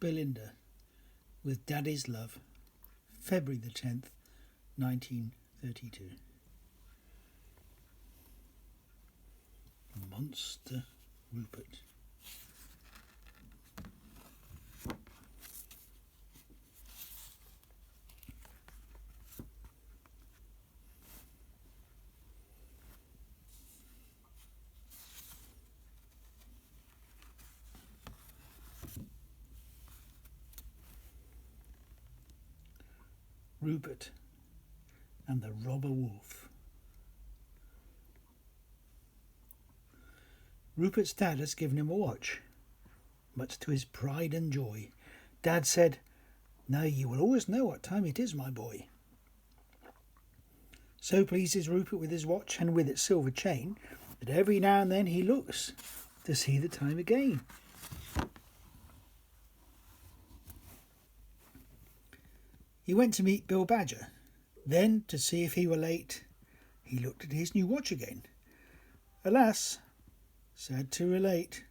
Belinda, with Daddy's Love, February the 10th, 1932. Monster Rupert. Rupert and the Robber Wolf. Rupert's dad has given him a watch, much to his pride and joy. Dad said, "Now you will always know what time it is, my boy." So pleased is Rupert with his watch and with its silver chain that every now and then he looks to see the time again. He went to meet Bill Badger. Then, to see if he were late, he looked at his new watch again. Alas, sad to relate,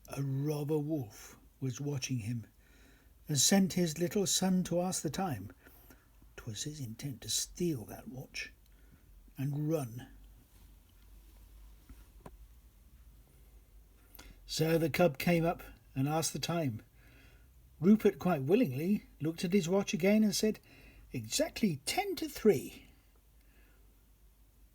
a robber wolf was watching him and sent his little son to ask the time. 'Twas his intent to steal that watch and run. So the cub came up and asked the time. Rupert quite willingly looked at his watch again and said, "Exactly 10 to 3.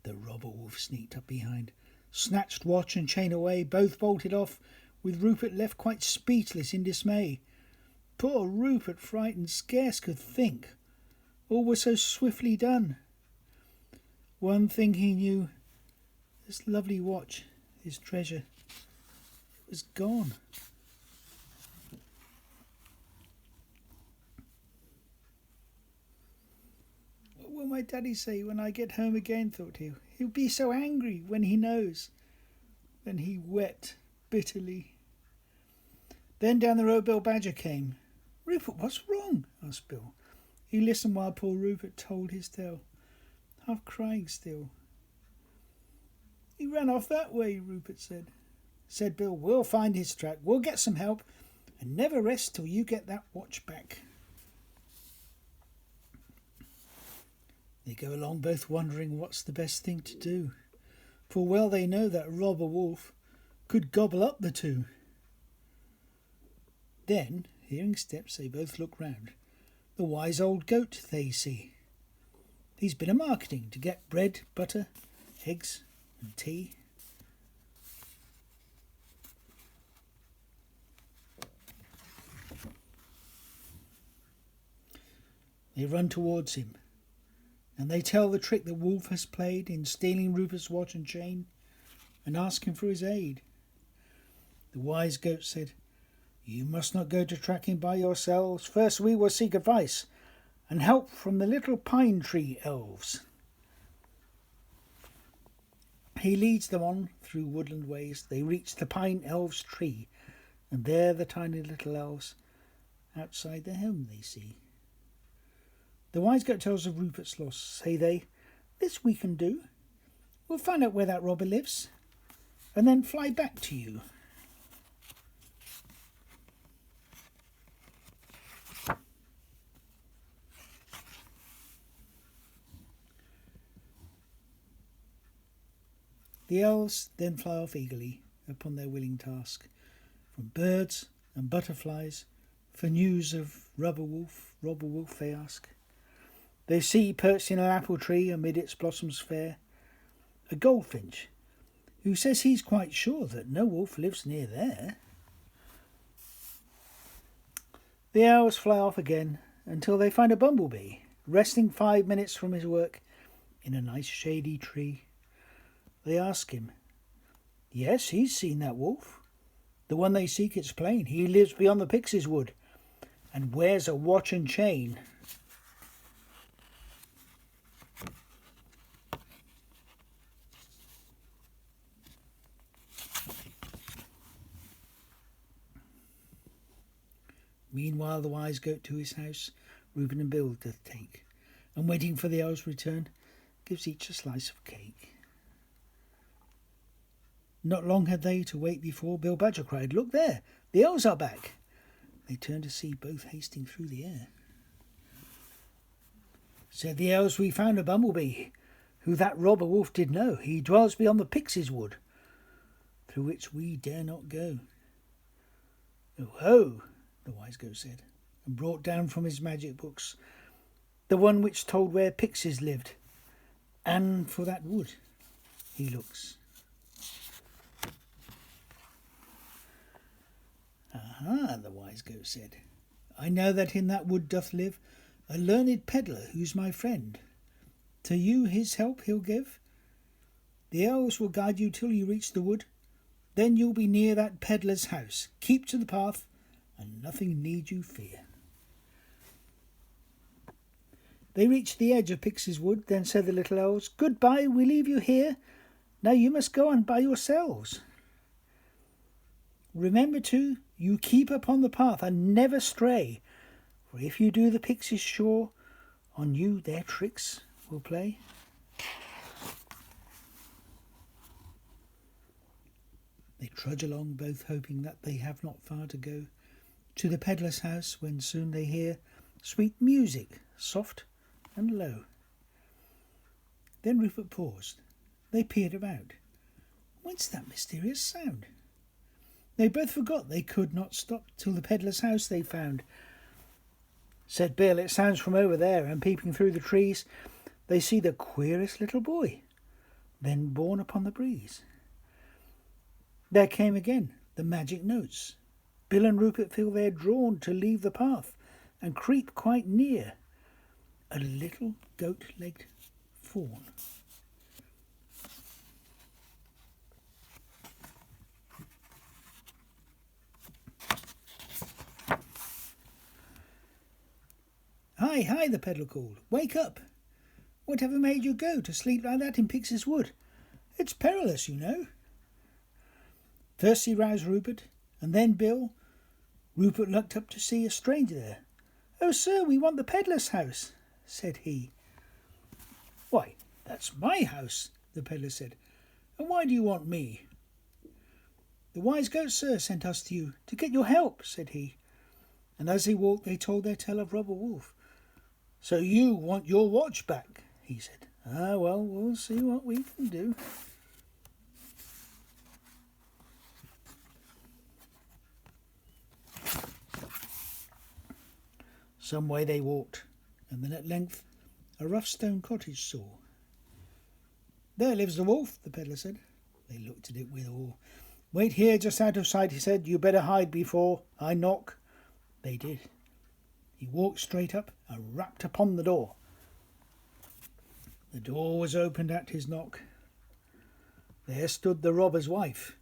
The robber wolf sneaked up behind, snatched watch and chain away, both bolted off, with Rupert left quite speechless in dismay. Poor Rupert, frightened, scarce could think. All was so swiftly done. One thing he knew, this lovely watch, his treasure, it was gone. What will my daddy say when I get home again, thought he. He'll be so angry when he knows. Then he wept bitterly. Then down the road Bill Badger came. "Rupert, what's wrong?" asked Bill. He listened while poor Rupert told his tale, half crying still. "He ran off that way," Rupert said. Said Bill, "We'll find his track, we'll get some help, and never rest till you get that watch back." They go along both wondering what's the best thing to do, for well they know that robber wolf could gobble up the two. Then, hearing steps, they both look round. The wise old goat they see. He's been a-marketing to get bread, butter, eggs and tea. They run towards him, and they tell the trick the wolf has played in stealing Rupert's watch and chain, and ask him for his aid. The wise goat said, "You must not go to tracking by yourselves. First we will seek advice and help from the little pine tree elves." He leads them on through woodland ways. They reach the pine elves' tree, and there the tiny little elves outside their home they see. The wise goat tells of Rupert's loss. Say they, "This we can do. We'll find out where that robber lives, and then fly back to you." The elves then fly off eagerly upon their willing task. From birds and butterflies for news of robber wolf they ask. They see perched in an apple tree amid its blossoms fair a goldfinch, who says he's quite sure that no wolf lives near there. The elves fly off again until they find a bumblebee resting 5 minutes from his work in a nice shady tree. They ask him. Yes, he's seen that wolf. The one they seek, it's plain. He lives beyond the Pixies' wood and wears a watch and chain. Meanwhile, the wise goat to his house, Reuben and Bill doth take, and waiting for the elves' return, gives each a slice of cake. Not long had they to wait before Bill Badger cried, "Look there, the elves are back!" They turned to see both hasting through the air. Said the elves, we found a bumblebee, who that robber wolf did know. He dwells beyond the Pixies' wood, through which we dare not go. Oh ho, the wise goat said, and brought down from his magic books the one which told where Pixies lived, and for that wood he looks. Aha, the wise goat said, I know that in that wood doth live a learned pedlar who's my friend. To you his help he'll give. The elves will guide you till you reach the wood. Then you'll be near that pedlar's house. Keep to the path, and nothing need you fear. They reached the edge of Pixies' wood. Then said the little elves, Goodbye, we leave you here. Now you must go on by yourselves. Remember too, you keep upon the path and never stray. For if you do, the Pixies sure on you their tricks will play. They trudge along, both hoping that they have not far to go to the pedlar's house, when soon they hear sweet music, soft and low. Then Rupert paused. They peered about. Whence that mysterious sound? They both forgot they could not stop till the pedlar's house they found. Said Bill, it sounds from over there, and peeping through the trees, they see the queerest little boy, then borne upon the breeze. There came again the magic notes. Bill and Rupert feel they're drawn to leave the path and creep quite near a little goat-legged fawn. Hi, hi, the pedlar called. Wake up. Whatever made you go to sleep like that in Pixies' wood? It's perilous, you know. First he roused Rupert, and then Bill. Rupert looked up to see a stranger there. Oh, sir, we want the pedlar's house, said he. Why, that's my house, the pedlar said. And why do you want me? The wise goat, sir, sent us to you to get your help, said he. And as they walked, they told their tale of Robber Wolf. So you want your watch back, he said. Ah, well, we'll see what we can do. Some way they walked, and then at length a rough stone cottage saw. There lives the wolf, the pedlar said. They looked at it with awe. Wait here just out of sight, he said. You better hide before I knock. They did. He walked straight up and rapped upon the door. The door was opened at his knock. There stood the robber's wife.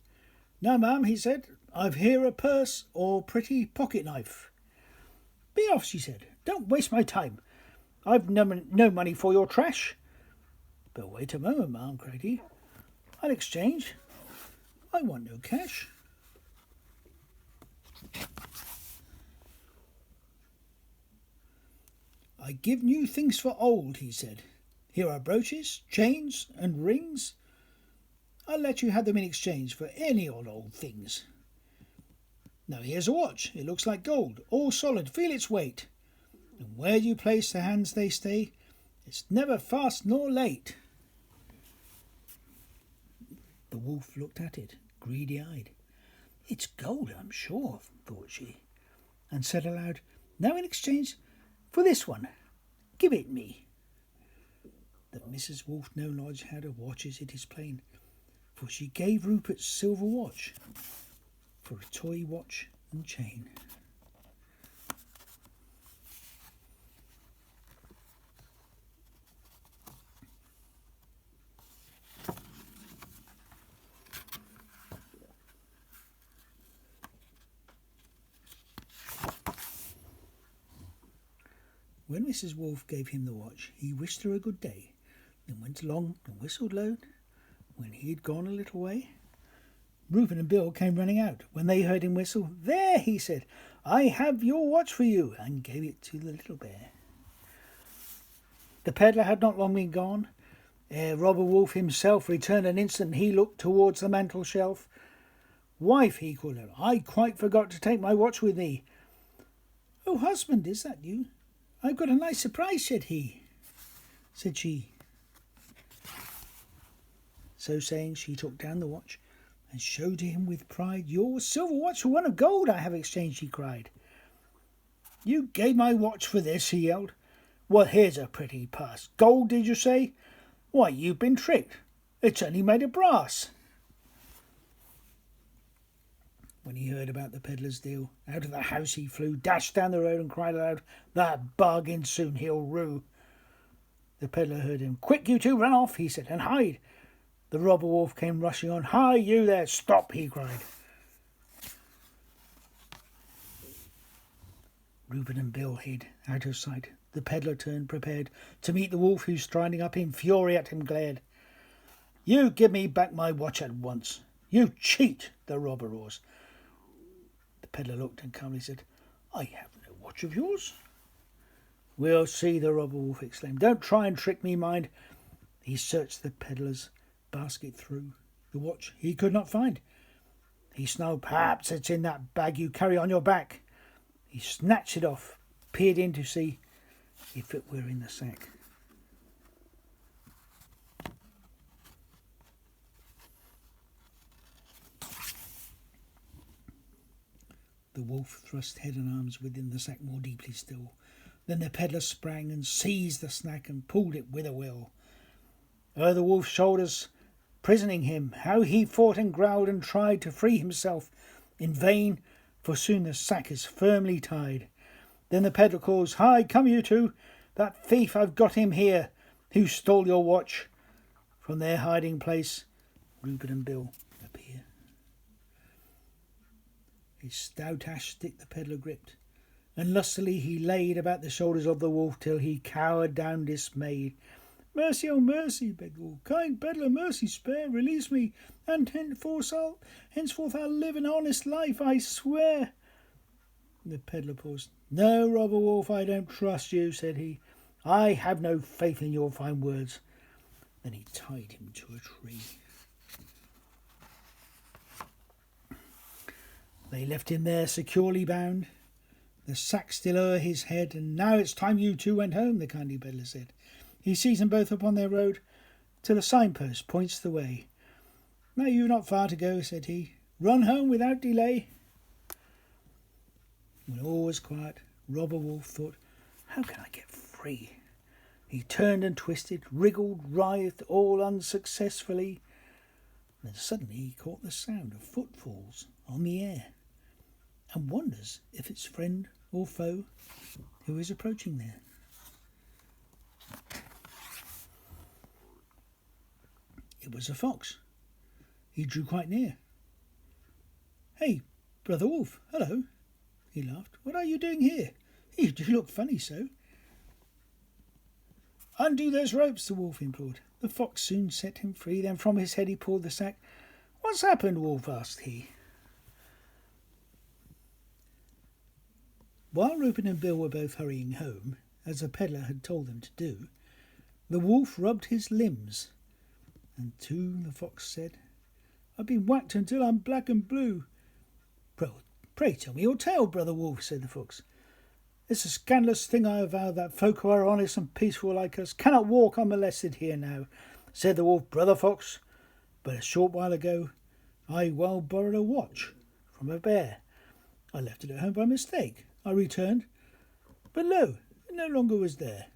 Now, ma'am, he said, I've here a purse or pretty pocket knife. Be off, she said. Don't waste my time. I've no money for your trash. But wait a moment, ma'am, cried he. I'll exchange. I want no cash. I give new things for old, he said. Here are brooches, chains, and rings. I'll let you have them in exchange for any old things. Now here's a watch. It looks like gold, all solid. Feel its weight. And where you place the hands they stay, it's never fast nor late. The wolf looked at it, greedy-eyed. It's gold, I'm sure, thought she, and said aloud, Now in exchange for this one, give it me. That Mrs. Wolf no knowledge had of watches it is plain, for she gave Rupert's silver watch for a toy watch and chain. When Mrs. Wolf gave him the watch, he wished her a good day, then went along and whistled low. When he had gone a little way, Rupert and Bill came running out. When they heard him whistle, There, he said, I have your watch for you, and gave it to the little bear. The pedlar had not long been gone. Ere Robber Wolf himself returned an instant, he looked towards the mantel shelf. Wife, he called out, I quite forgot to take my watch with me. "Oh, husband, is that you? I've got a nice surprise," said she. So saying, she took down the watch and showed to him with pride. "Your silver watch for one of gold I have exchanged," she cried. "You gave my watch for this?" he yelled. "Well, here's a pretty pass. Gold, did you say? Why, you've been tricked. It's only made of brass." When he heard about the peddler's deal, out of the house he flew, dashed down the road and cried aloud, "That bargain soon he'll rue." The peddler heard him. "Quick, you two, run off," he said, "and hide." The robber wolf came rushing on. "Hi, you there, stop," he cried. Rupert and Bill hid out of sight. The peddler turned, prepared to meet the wolf, who, striding up in fury at him, glared. "You give me back my watch at once. You cheat," the robber roars. The peddler looked and calmly said, "I have no watch of yours." "We'll see," the robber wolf exclaimed. "Don't try and trick me, mind." He searched the peddler's basket through. The watch he could not find. He snarled, "Perhaps it's in that bag you carry on your back." He snatched it off, peered in to see if it were in the sack. The wolf thrust head and arms within the sack more deeply still. Then the peddler sprang and seized the sack and pulled it with a will. O'er the wolf's shoulders, prisoning him, how he fought and growled and tried to free himself. In vain, for soon the sack is firmly tied. Then the peddler calls, "Hi, come you two! That thief, I've got him here, who stole your watch." From their hiding place, Rupert and Bill appear. His stout ash stick the peddler gripped, and lustily he laid about the shoulders of the wolf till he cowered down dismayed. "Mercy, oh mercy," begged the wolf. "Kind peddler, mercy spare. Release me, and henceforth I'll live an honest life, I swear." The peddler paused. "No, robber wolf, I don't trust you," said he. "I have no faith in your fine words." Then he tied him to a tree. They left him there securely bound, the sack still o'er his head. "And now it's time you two went home," the kindly peddler said. He sees them both upon their road, till a signpost points the way. "Now you've not far to go," said he. "Run home without delay." When all was quiet, Robber Wolf thought, "How can I get free?" He turned and twisted, wriggled, writhed, all unsuccessfully. Then suddenly he caught the sound of footfalls on the air, and wonders if it's friend or foe who is approaching there. It was a fox. He drew quite near. "Hey, Brother Wolf, hello," he laughed. "What are you doing here? You do look funny so." "Undo those ropes," the wolf implored. The fox soon set him free. Then from his head he pulled the sack. "What's happened, Wolf?" asked he. While Rupert and Bill were both hurrying home, as the peddler had told them to do, the wolf rubbed his limbs, and to the fox said, "I've been whacked until I'm black and blue." Pray tell me your tale, Brother Wolf," said the fox. "It's a scandalous thing, I avow, that folk who are honest and peaceful like us cannot walk unmolested here now," said the wolf. "Brother Fox, but a short while ago I well borrowed a watch from a bear. I left it at home by mistake. I returned, but lo, it no longer was there.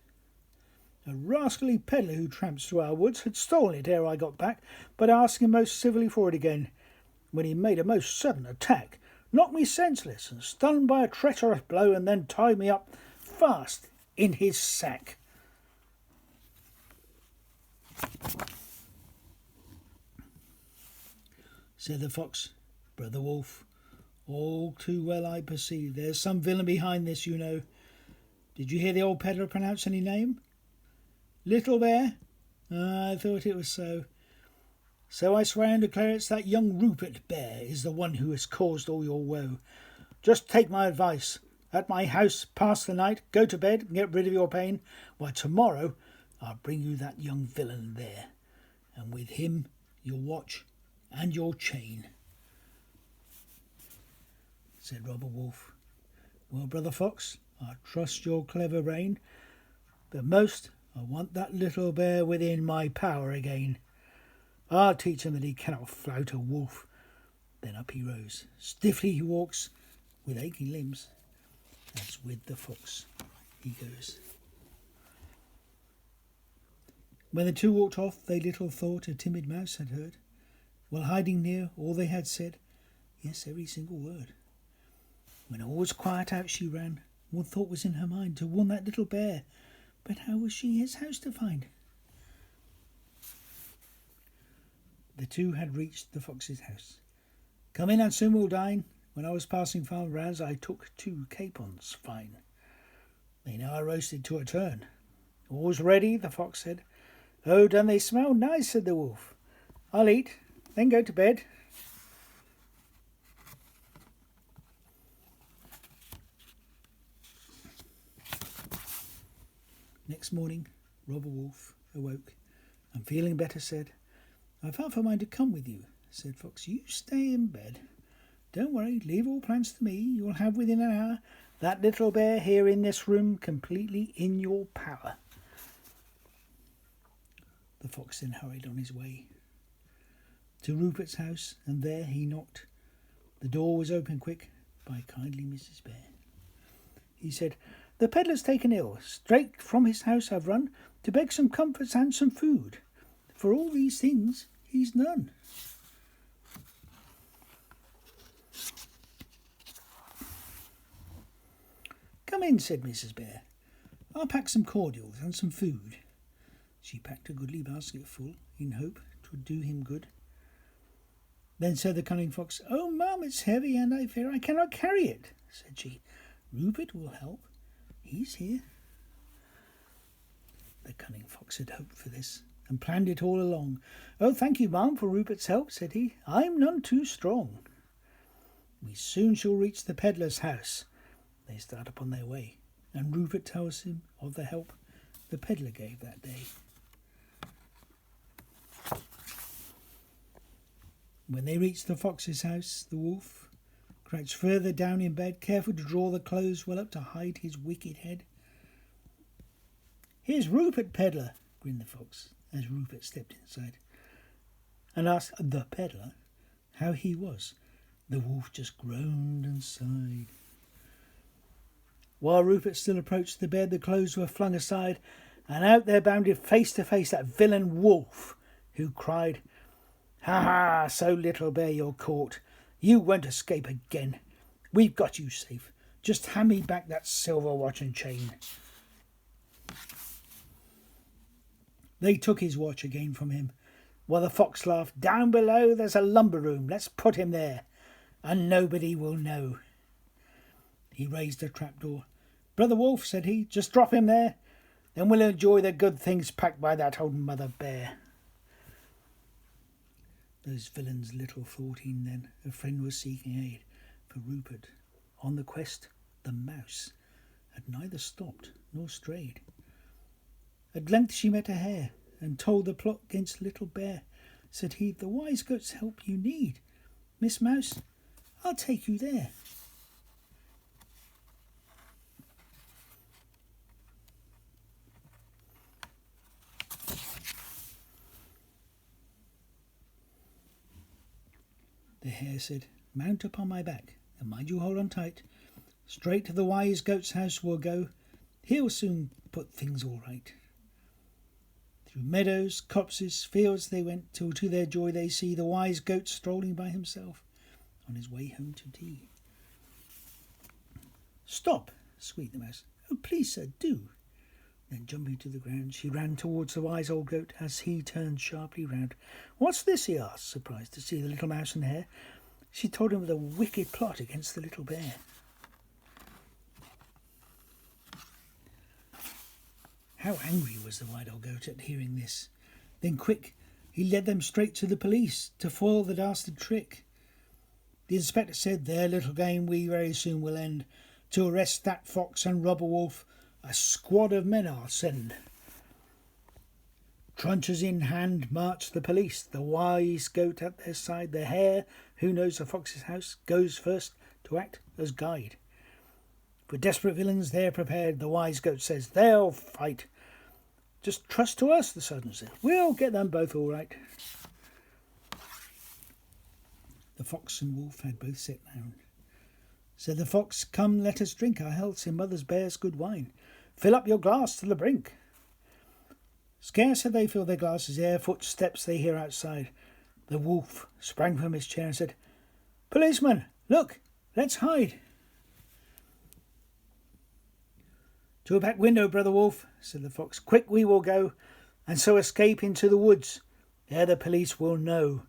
A rascally peddler who tramps through our woods had stolen it ere I got back, but asking most civilly for it again, when he made a most sudden attack, knocked me senseless and stunned by a treacherous blow, and then tied me up fast in his sack." Said the fox, "Brother Wolf, all too well I perceive there's some villain behind this, you know. Did you hear the old peddler pronounce any name? Little Bear? I thought it was so. So I swear and declare it's that young Rupert Bear is the one who has caused all your woe. Just take my advice. At my house, pass the night, go to bed, and get rid of your pain. Why, tomorrow I'll bring you that young villain there, and with him your watch and your chain." Said Robber Wolf, Well, Brother Fox, I trust your clever brain, but most I want that little bear within my power again. I'll teach him that he cannot flout a wolf." Then up he rose. Stiffly he walks, with aching limbs, as with the fox he goes. When the two walked off, they little thought a timid mouse had heard. While hiding near, all they had said, yes, every single word. When all was quiet out she ran. One thought was in her mind, to warn that little bear. But how was she his house to find? The two had reached the fox's house. "Come in and soon we'll dine. When I was passing Farmer Brown's I took 2 capons fine. They now are roasted to a turn." "All's ready," the fox said. "Oh, don't they smell nice?" said the wolf. "I'll eat, then go to bed." Next morning, Robber Wolf awoke and, feeling better, said, "I've half a mind to come with you." Said Fox, "You stay in bed. Don't worry, leave all plans to me. You'll have within an hour that little bear here in this room completely in your power." The fox then hurried on his way to Rupert's house, and there he knocked. The door was opened quick by kindly Mrs. Bear. He said, "The pedlar's taken ill. Straight from his house I've run to beg some comforts and some food. For all these things he's none." "Come in," said Mrs. Bear. "I'll pack some cordials and some food." She packed a goodly basket full, in hope 'twould do him good. Then said the cunning fox, "Oh, ma'am, it's heavy, and I fear I cannot carry it," said she. "Rupert will help. He's here." The cunning fox had hoped for this, and planned it all along. "Oh, thank you, ma'am, for Rupert's help," said he. "I'm none too strong. We soon shall reach the pedlar's house." They start upon their way, and Rupert tells him of the help the pedlar gave that day. When they reached the fox's house, the wolf crouched further down in bed, careful to draw the clothes well up to hide his wicked head. "Here's Rupert, pedlar," grinned the fox, as Rupert stepped inside, and asked the pedlar how he was. The wolf just groaned and sighed. While Rupert still approached the bed, the clothes were flung aside, and out there bounded face to face that villain wolf, who cried, "Ha ha, so little bear, you're caught. You won't escape again. We've got you safe. Just hand me back that silver watch and chain." They took his watch again from him, while the fox laughed, "Down below there's a lumber room. Let's put him there, and nobody will know." He raised a trapdoor. "Brother Wolf," said he, "just drop him there. Then we'll enjoy the good things packed by that old mother bear." Those villains little thought e'en then a friend was seeking aid for Rupert. On the quest, the mouse had neither stopped nor strayed. At length she met a hare, and told the plot against little bear. Said he, "The wise goat's help you need. Miss Mouse, I'll take you there." The hare said, "Mount upon my back, and mind you hold on tight. Straight to the wise goat's house we'll go. He'll soon put things all right." Through meadows, copses, fields they went, till to their joy they see the wise goat strolling by himself on his way home to tea. "Stop!" squeaked the mouse. "Oh, please, sir, do." Then jumping to the ground, she ran towards the wise old goat as he turned sharply round. "What's this?" he asked, surprised to see the little mouse and hare. She told him of the wicked plot against the little bear. How angry was the wise old goat at hearing this. Then quick, he led them straight to the police to foil the dastard trick. The inspector said, "Their little game we very soon will end. To arrest that fox and Robber Wolf, a squad of men I'll send." Truncheons in hand marched the police, the wise goat at their side. The hare, who knows the fox's house, goes first to act as guide. For desperate villains they're prepared, the wise goat says. They'll fight. Just trust to us, the sergeant said. We'll get them both all right. The fox and wolf had both sat down. Said the fox, come, let us drink our healths in Mother Bear's good wine. Fill up your glass to the brink. Scarce had they filled their glasses ere footsteps they hear outside. The wolf sprang from his chair and said, Policeman, look, let's hide. To a back window, brother wolf, said the fox. Quick we will go, and so escape into the woods. There the police will know.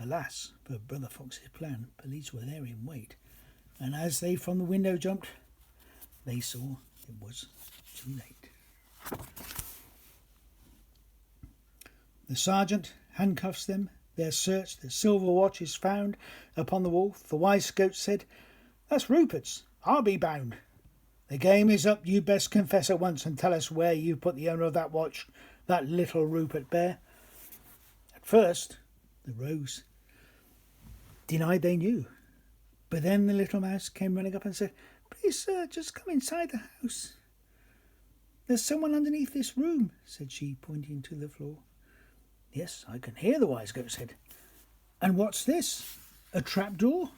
Alas, for brother Fox's plan, police were there in wait, and as they from the window jumped, they saw it was too late. The sergeant handcuffs them. They're searched. The silver watch is found upon the wolf. The wise goat said, That's Rupert's. I'll be bound. The game is up. You best confess at once and tell us where you put the owner of that watch, that little Rupert Bear. At first, the rogues denied they knew. But then the little mouse came running up and said, Please, sir, just come inside the house. There's someone underneath this room, said she, pointing to the floor. Yes, I can hear, the wise goat said. And what's this? A trapdoor?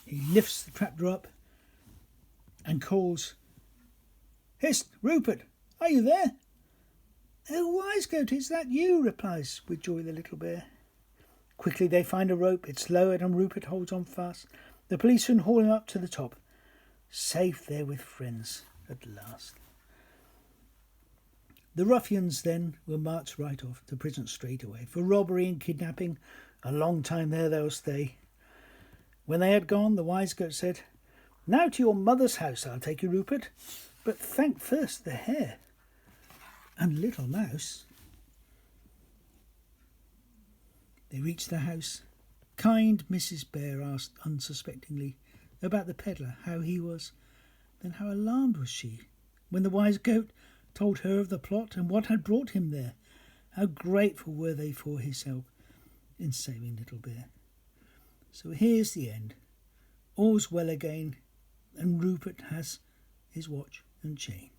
He lifts the trapdoor up and calls, Hist, Rupert, are you there? Oh, wise goat, is that you? Replies with joy the little bear. Quickly they find a rope. It's lowered and Rupert holds on fast. The policemen haul him up to the top. Safe there with friends at last. The ruffians then were marched right off to prison straight away. For robbery and kidnapping, a long time there they'll stay. When they had gone, the wise goat said, Now to your mother's house I'll take you, Rupert, but thank first the hare and little mouse. They reached the house. Kind Mrs. Bear asked unsuspectingly about the peddler, how he was. Then how alarmed was she when the wise goat told her of the plot and what had brought him there. How grateful were they for his help in saving little Bear. So here's the end. All's well again, and Rupert has his watch and chain.